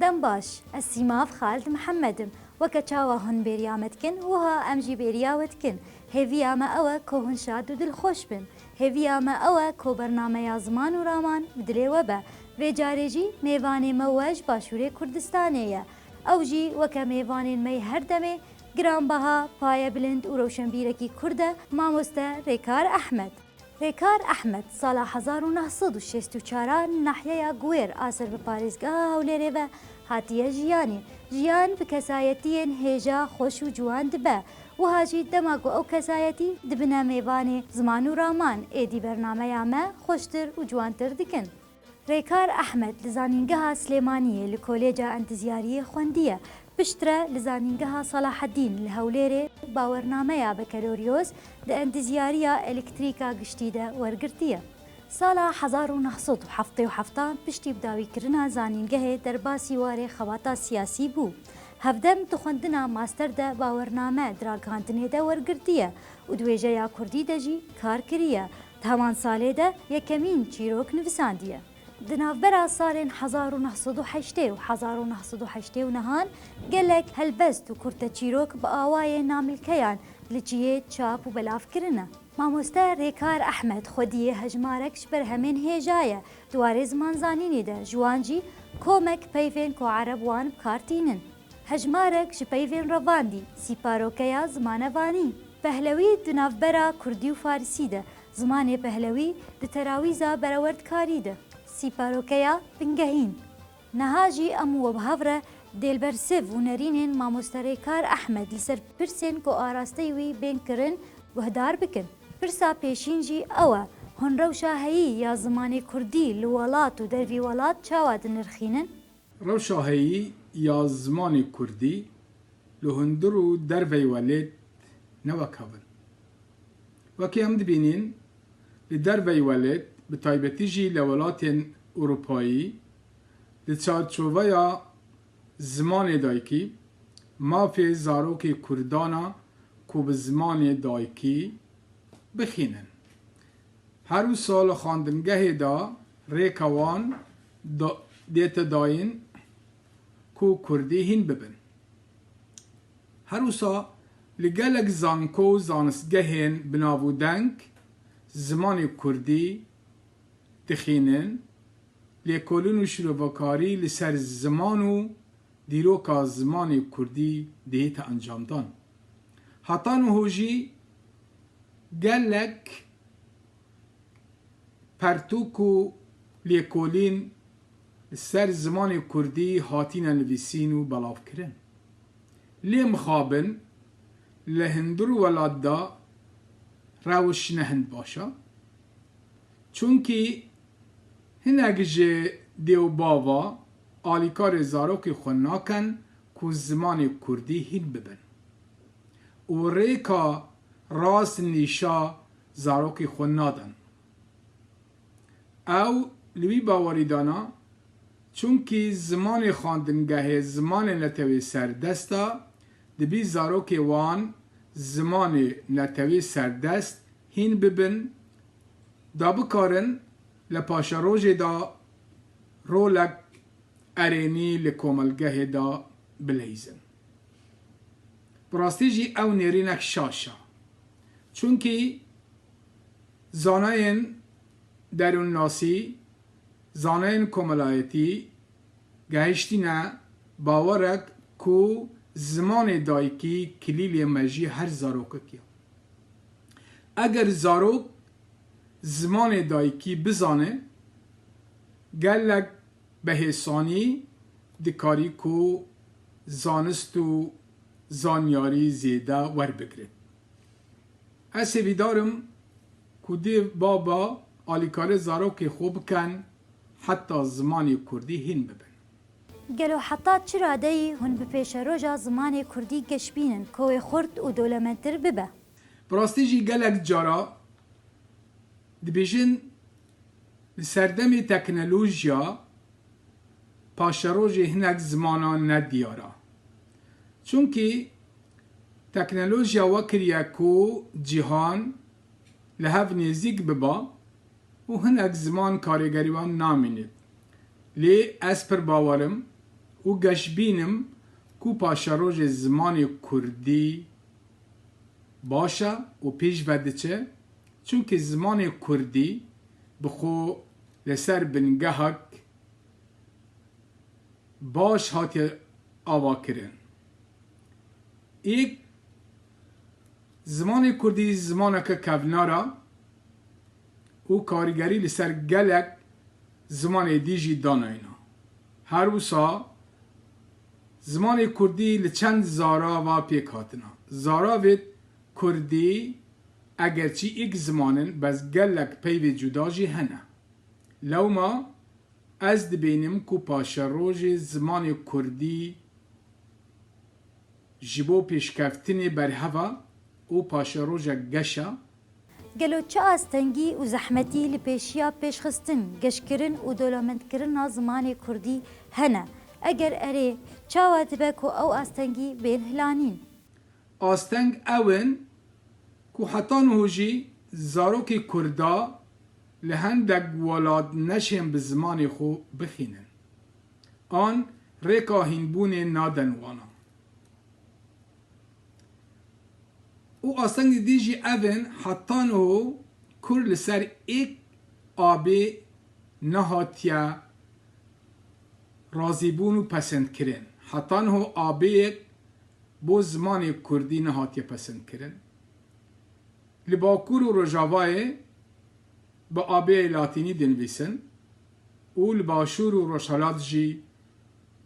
دم باش السیماف خالد محمدم وكتشاوا هن بريامتكن وها امجي برياوتكن هيفيا ما اوا كو هن شاد ودل خوش بن هيفيا ما اوا كو برنامه زمان و رامان بدلي وبا و جاريجي ميواني موج باشوري كردستانيه او جي وك ميوانين مي هردمه گران بها پای بلند و روشنبیرکی کرده ماموسته ریکار احمد. ریکار احمد سال 1964 ناحیه گویر آسر به پاریزگاه هولێرێ و هاتیه جیان به کسایتین هیجا خوش و جوان دبه و هاجی دماغ او کسایتی دبنه میوان زمان و رامان ایدی برنامه یامه خوشتر و جوانتر دکن. ریکار احمد لزانینگاه سلیمانیه لکولیجا انتزیاری خوندیه پشتره لزانینگاه صلاح الدین لهولێرێ باورنامه بکالوریوس لانتزیاریا الکتریکا گشتیده ورگرتیه. سال 1977 پشتی بداوی کرنا زانینگاه درباسی واره خواتا سیاسی بو. هفدم دخوندنا ماستر ده باورنامه دراگاندنه ده ورگرتیه و دویجه یا کردی ده جی کار کریه. همان ساله ده یکمین چیروک نویساندیه. دنافبرا سالين 1908 و 1989 قالك هلبست و كرتا تشيروك بآواي نامل كيان لجيه تشاب و بلاف كرنا. ماموستا ريكار أحمد خوديه هجمارك شبر همين هيجايا دواري زمان زانيني ده جوانجي كومك بيفين كو عرب وان بكارتينن. هجمارك شبيفين رواندي سيباروكيا زمان واني. پهلوی دنافبرا کردی و فارسی ده زمان پهلوی ده تراویزا برورد کاری ده. سیپاروکیا بنگهین نهاجی امو و بهفره دلبرسف و نرینین ماموستری کار احمد لسر پرسین کو آراسته وی بین کرن و هدار بکن. پرسا پیشین جی اوه هن روشاهی یا زمان کردی لولات و دروی ولات چاواد نرخینن؟ روشاهی یا زمان کردی لهندرو دروی ولید نوکابن. وکی هم دبینین لدروی ولید به تایبتیجی لولات اروپایی لچارچوبه زمان دایکی مافی زاروک کردانا کو به زمان دایکی بخینن. هر سال خواندنگه دا ریکوان دیت داین کو کردی هین ببن. هر سال لگلک زانکو زانستگهین بناودنگ زمان کردی دخینن لیکولون و شروعکاری لسر زمان و دیروکا زمان کردی دیت انجام دان. حتان و هوجی گلک پرتوکو لیکولین لسر زمان کردی هاتین نویسین و بلاف کرن. لیم خوابن لهندر ولاد دا روش نهند باشا چونکی هنگ جه دیو باوا آلیکار زاروک خون ناکن که زمان کردی هین ببن و ریکا راست نیشا زاروک خون نادن او لوی باوریدانا چونکی زمان خواندنگه زمان نتوی سردستا دبی زاروک وان زمان نتوی سردست هین ببن دا بکارن لپاشا روژه دا رولک ارینی لکوملگه دا بلیزن. براستی جی او نیرینک شاشا چونکی زاناین درون ناسی زاناین کوملایتی گهشتی نه باورک کو زمان دایکی کلیل مجی هر زاروک کیا. اگر زاروک زمان دایکی بزانه گلک به حسانی دکاری کو زانست و زانیاری زیده ور بگرد. از ویدارم که دی بابا آلیکار زاروک خوب کن حتی زمانی کردی هین ببن. گلو حتی چرا دی هن بپیش روژا زمان کردی گشبینن کوی خورد و دولمنتر ببه. براستی جی گلک جارا دبیجن سردم تکنولوژیا پاشروج هنگ زمانا ندیارا چونکی تکنولوژیا وکریه کو جهان لحف نزیک ببا و هنگ زمان کارگریوان نامینید لی از پر باورم و گشبینم کو پاشاروج زمان کردی باشه و پیش ودچه چونکه زمان کردی بخو لسر بنگهک باش هاتی آوا کرن. ایک زمان کردی زمانه که کونارا و کارگری لسر گلک زمان دیجی داناینا. هر وسا زمان کردی لچند زارا و پیک هاتنا. زارا وید کردی اگرچی ایک زمانن بس گلک پیو جداجی هنه. لو ما از دبینم کو پاشروج زمان کردی جبو پیشکفتنی برهوا و پاشروج گشا گلو چه آستنگی و زحمتی لپیشیا پیشخستن گشکرن و دولمندکرن زمان کردی هنه اگر اره چاوات بکو او آستنگی بین هلانین آستنگ اون کو حتی نهوجی زاروکی کردا لهندگ ولاد نشیم به زمان خو بخینن آن ریکا هنبون نادن وانا او آستنگ دیجی اون حتی نهو کر لسر ایک آبی نهاتیا رازیبون و پسند کرن حتی نهو آبی بو زمان کردی نهاتیا پسند کرن لباکور و رجاوای با آبی لاتینی دنویسن و لباشور و رشالات جی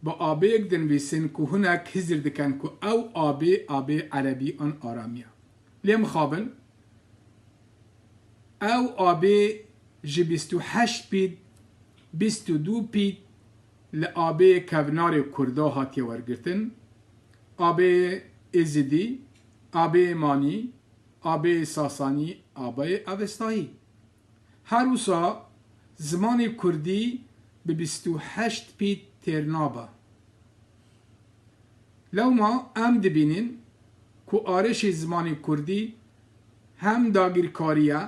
با آبی دنویسن که هنک هزر دکن که او آبی عربی آن آرامیا لیم خوابن او آبی جی 28 پید 22 پید لآبی کونار کردا هاتی ورگرتن آبی ازدی آبی مانی آبی ساسانی آبی اوستایی هر وسا زمان کردی به 28 پید ترنابا لو ما ام دبینین که آرش زمان کردی هم داگیرکاریه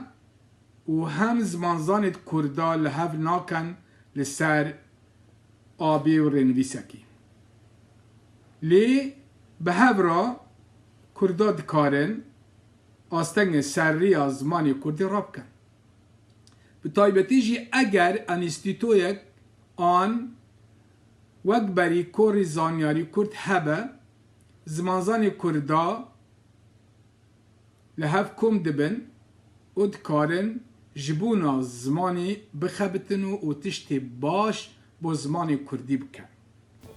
و هم زمانزانت کردا لحو ناکن لسر آبی و رنویسکی لی به هفرا کردا دکارن آستنگ سری از زمان کردی راب کن به تایبتی جی اگر انستیتویک آن وک بری کوری زانیاری کرد هبه زمانزان کردا لحف کم دبن و دکارن جبونا زمانی بخبتن و تشتی باش با زمان کردی بکن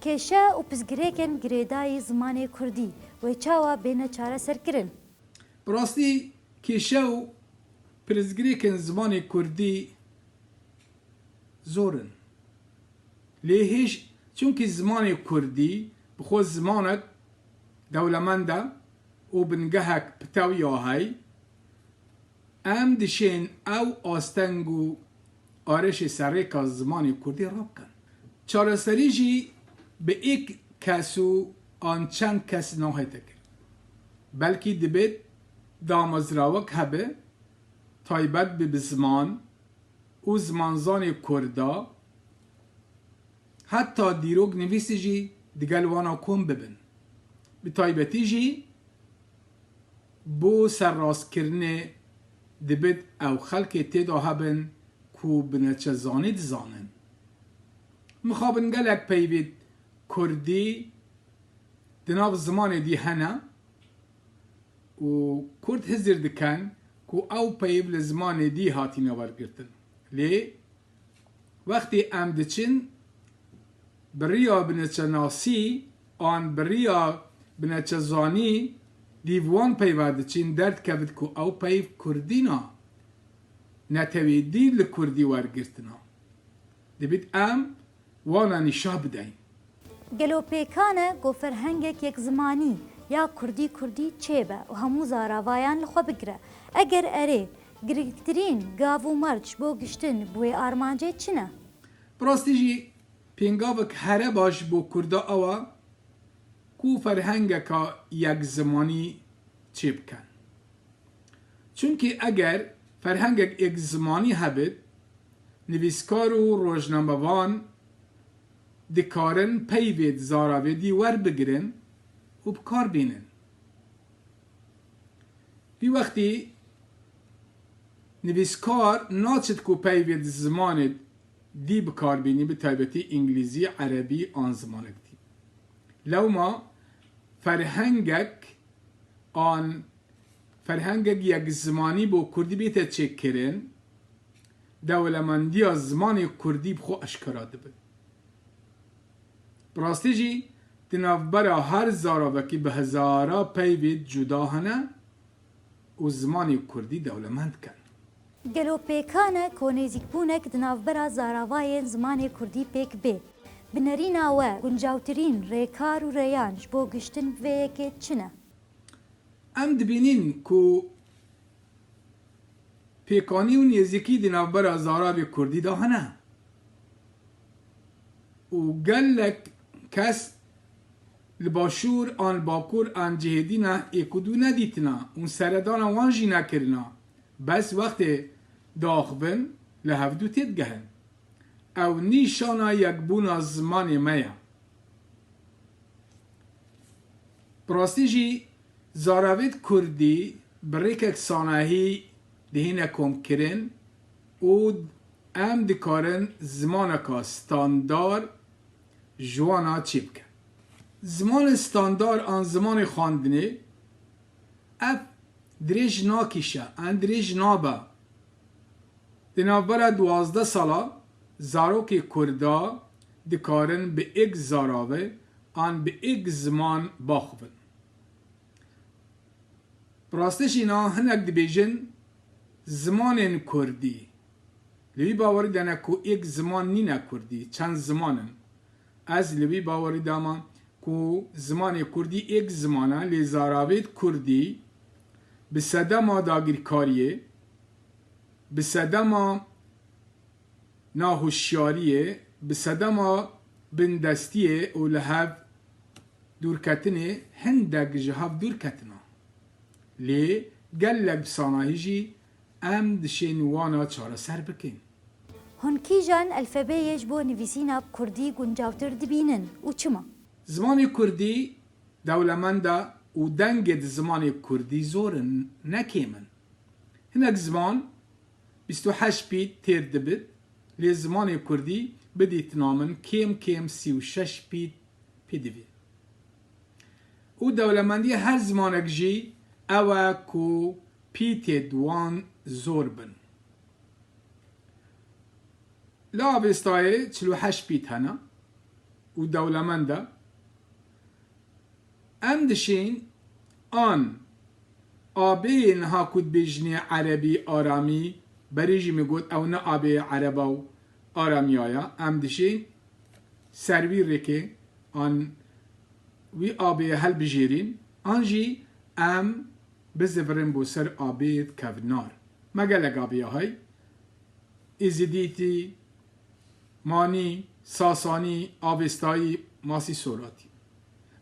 کشه و پزگریکن گریدای زمان کردی و چاوا بین چاره سرکرن براستی کشه و پرزگریکن زمان کردی زورن لیهش چونکه زمان کردی بخود زمانت دولمنده و بنگهک پتاوی آهی ام دشین او آستنگو آرش سریکا زمان کردی راب کن چاره سری جی به ایک کسو آن چند کس ناهیده کرد بلکی دبید دامزراوک هبه تایبت به زمان و زمانزان کردا حتی دیروگ نویسی جی دگلوانا کن ببن به تایبتی جی بو سر راست کرنه دبید او خلق تیدا هبن کو بنچه زانید زانن مخابن گلک پیوید کردی دناب زمان دی هنه و کرد هزر دکن کو او پیو لزمان دی هاتی نوارگرتن لی وقتی ام دچن بریا بنچه ناسی آن بریا بنچه زانی دیوان پیو دچن درد کبد کو او پیو کردینا نتوی دید لکردی وارگرتنا دبید ام وانا نشاه بدهیم گلو پیکانه گو فرهنگک یک زمانی یا کردی چه به و همو زاراوایان لخوا بگره اگر اره گرگترین گاو و مرچ بو گشتن بوی آرمانجه چنه؟ براستی جی پینگاوک هره باش بو کردا اوا کو فرهنگکا یک زمانی چه بکن چونکه اگر فرهنگک یک زمانی هبید نویسکار و روزنامه‌وان دکارن پیوید زاراوی دی ور بگرن و بکار بینن. وی وقتی نویسکار ناچد کو پیوید زمانت دی بکار بینی به تایبتی انگلیزی عربی آن زمانک دی. لو ما فرهنگک یک زمانی بو کردی بیت چک کرن دولمندی از زمان کردی بخو اشکراده بید. براستی جی دنافبرا هر زاراوکی به هزارا پیوید جدا هنه و زمان کردی دولمند کن. گلو پیکانه که نزیک بونک دنافبرا زاراوای زمان کردی پیک بی. بنرین آوه گنجاوترین ریکار و ریانج بو گشتن ویکی چنه؟ ام دبینین که پیکانی و نزیکی دنافبرا زاراوی کردی دا هنه. و گلک کس لباشور آن باکور آن جهدی نه اکدو ندیتنا اون سردان وانجی نکرنا بس وقت داخبن لحفدو تید گهن او نیشانا یک بون از زمان میا براستی جی زاراوید کردی بریکک سانهی دهینه کم کرن و ام دکارن زمانکا ستاندار جوانا چی بکن زمان استاندار آن زمان خواندنی اف دریج ناکیشه ان دریج نابه دنابرا 12 سالا زاروک کردا دکارن به ایک زاراوه آن به ایک زمان باخون براستش اینا هنک دبیجن زمان کردی لوی باوری دانه که ایک زمان نینه کردی چند زمانن از لوی باوری داما که زمان کردی ایک زمانه لی زاراوید کردی به صدما داگیرکاریه به صدما ناهوشیاریه به صدما بندستیه و لحف دورکتنه هندک جهاف دورکتنا لی گلک بساناهی جی ام دشین وانا چاره سر بکن هنکی جان الفبایش بو نویسینا کردی گنجاوتر دبینن و چما؟ زمان کردی دولمنده و دنگت زمان کردی زورن نکیمن هنک زمان 28 پیت تیر دبید لی زمان کردی بدیت نامن کم 36 پیت پیدوی و دولمندی هر زمانک جی اوه کو پیت دوان زور بن لا بستای 48 پیت هنه و دولمنده ام دشین آن آبی نها کد بیجنی عربی آرامی بریجی میگود او نه آبی عربا و آرامی آیا ام دشین سروی رکه آن وی آبی هل بجیرین آنجی ام بزفرن بو سر آبی کفنار مگلگ آبی های ایزیدیتی مانی ساسانی آوستایی ماسی سوراتی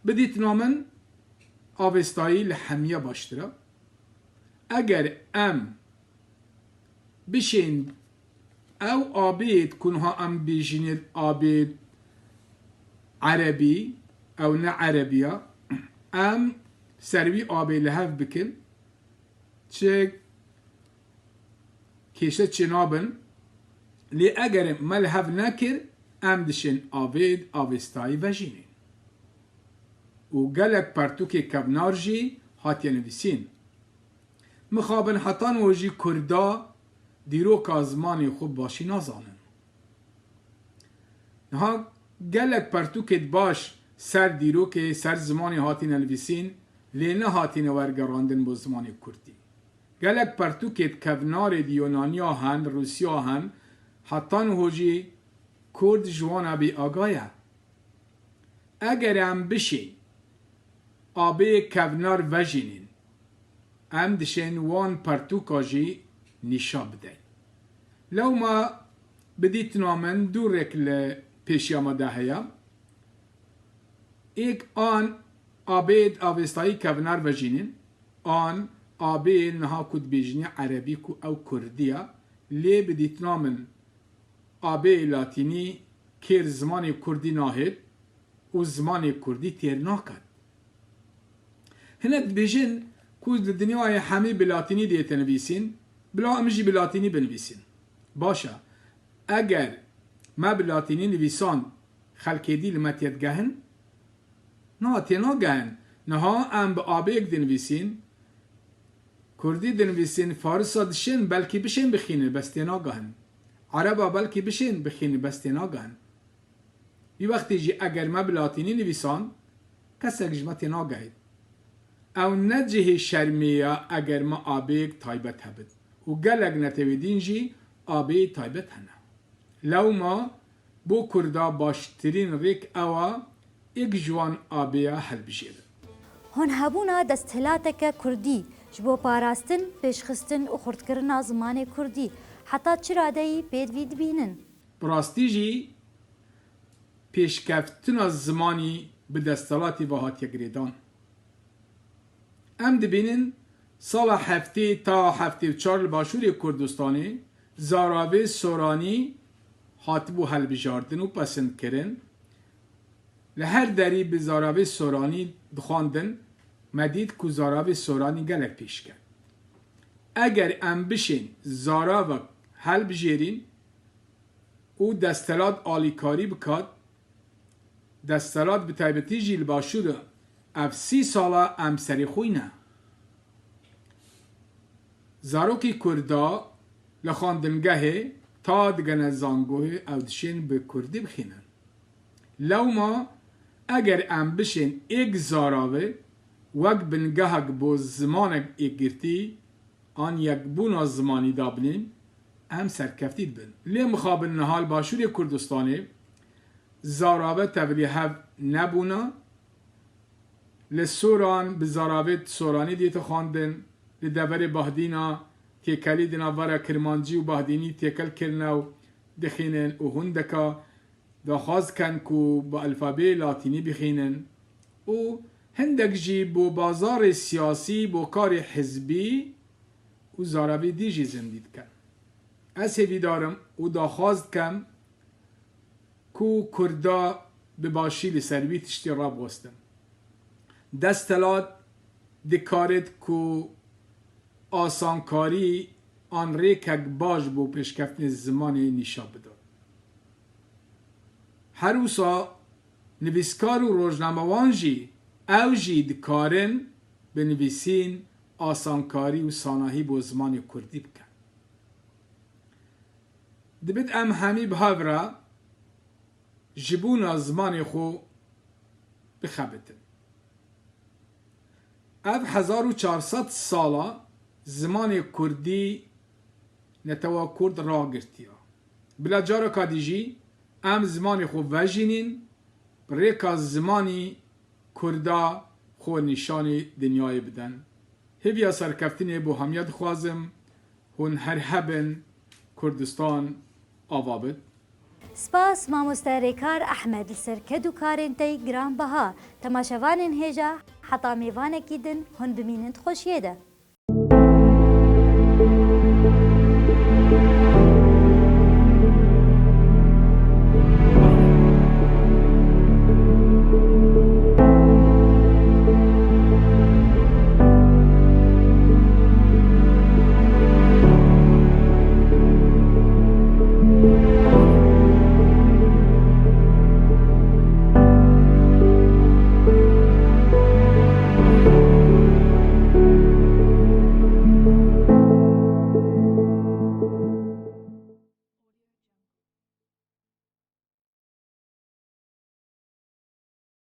بدیت نامن آوستایی لحمیه باشتره اگر ام بشین او آبید کنها ام بیجینید آبید عربی او نه عربیه ام سروی آبی لحف بکن چه کشه چنابن لی اگر ملحف نکر ام دشن آبید آوستایی وجینین و گلک پرتوک کبنار جی هاتیه نویسین مخابن حتان وجی کردا دیرو کازمانی خوب باشی نازانن نها گلک پرتوکت باش سر دیرو که سر زمانی هاتی نویسین لی نه هاتی نورگراندن با زمانی کردی گلک پرتوکت کبنار دیونانیا هن روسیا هن حتان وجی کرد جوانا بی آگایه اگر هم بشی آبی کونار وجینین ام دشین وان پرتوکا جی نیشا بدهی لو ما بدیت نامن دورک لپیشیا ما دهیا ایک آن آبید آوستایی کونار وجینین آن آبی نها کد بیجنی عربی کو او کردیا لی بدیت نامن آبی لاتینی کیر زمانی کردی ناهید و زمانی کردی تیر ناکد هنک بیجن که دنیای همه بلاتینی دیت نویسین بلا امجی بلاتینی بنویسین باشه اگر ما بلاتینی نویسان خلکی دی لمتیت گهن نه تینا گهن نها ام به آبیک دنویسین کردی دنویسین فارسا دشین بلکی بشین بخینه بس تینا گهن عربا بلکی بشین بخینه بس تینا گهن بی وقتی جی اگر ما بلاتینی نویسان کسی جمع تینا گهید او نجه شرمیه اگر ما آبیک تایبت هبد و گلگ نتویدین جی آبی تایبت هنه لو ما بو کردا باشترین ریک اوا ایک جوان آبیا حل بجید هون هبونا دستهلاتك كردي جبو باراستن بيشخستن و خردكرنا زمان كردي حتى چرادهی بید وید بینن براستی جی پیشکفتن از زمانی به دستالاتی و هاتیه گریدان ام دبینن سال هفته تا هفته و چار باشوری کردستانی زاراوی سورانی هاتبو هل بجاردن و پسند کرن لهر دری به زاراوی سورانی دخواندن مدید که زاراوی سورانی گلک پیش کرد اگر ام بشین زاراوی هل بجیرین او دستلات آلیکاری بکاد دستلات به تایبتی جیل باشور اف 30 ساله ام سری خوی نه زاروکی کردا لخواندنگه تا دگن زانگوه او دشین به کردی بخینن لو ما اگر ام بشین ایک زاراوه وک بنگهک بو زمانک ایک گرتی آن یک بونا زمانی دابنین ام سرکفتید بن لی مخابن نهال باشوری کردستانی زاراوه تولی هف نبونا لسوران به زاراوه سورانی دیت خواندن لدور بهدینا تیکلی دینا ورا کرمانجی و بهدینی تیکل کرنا و دخینن و هندکا دخواست کن که با الفابه لاتینی بخینن و هندک جی بو بازار سیاسی بو کار حزبی و زاراوی دیجی زندید کن از هیوی دارم و دخواست کم که کردا به باشی لسروی تشتی را بگستم دستلات دکارت که آسانکاری آن ریکک باش بو پیشکفتن زمانی نیشا بداد هر اوسا نویسکار و روزنامه‌وان جی او جی دکارن بنویسین آسانکاری و ساناهی بو زمان کردی بکن دبید ام همی به هاورا جبون زمان خو بخبتن اف 1400 ساله زمان کردی نتوا کرد را گرتیا بلا جارا کادیجی ام زمان خو وجینین ریکا زمانی کردا خو نشانی دنیای بدن هیویا سرکفتنی بو همیت خوازم هون هر هبن کردستان آوابد سپاس مامۆستا ڕێکار ئەحمەد لەسەر کەد و کارێنتەی گرانبەها تەماشەوانên هێژە حتا میوانێکی دن هون بمینن خۆشیێدە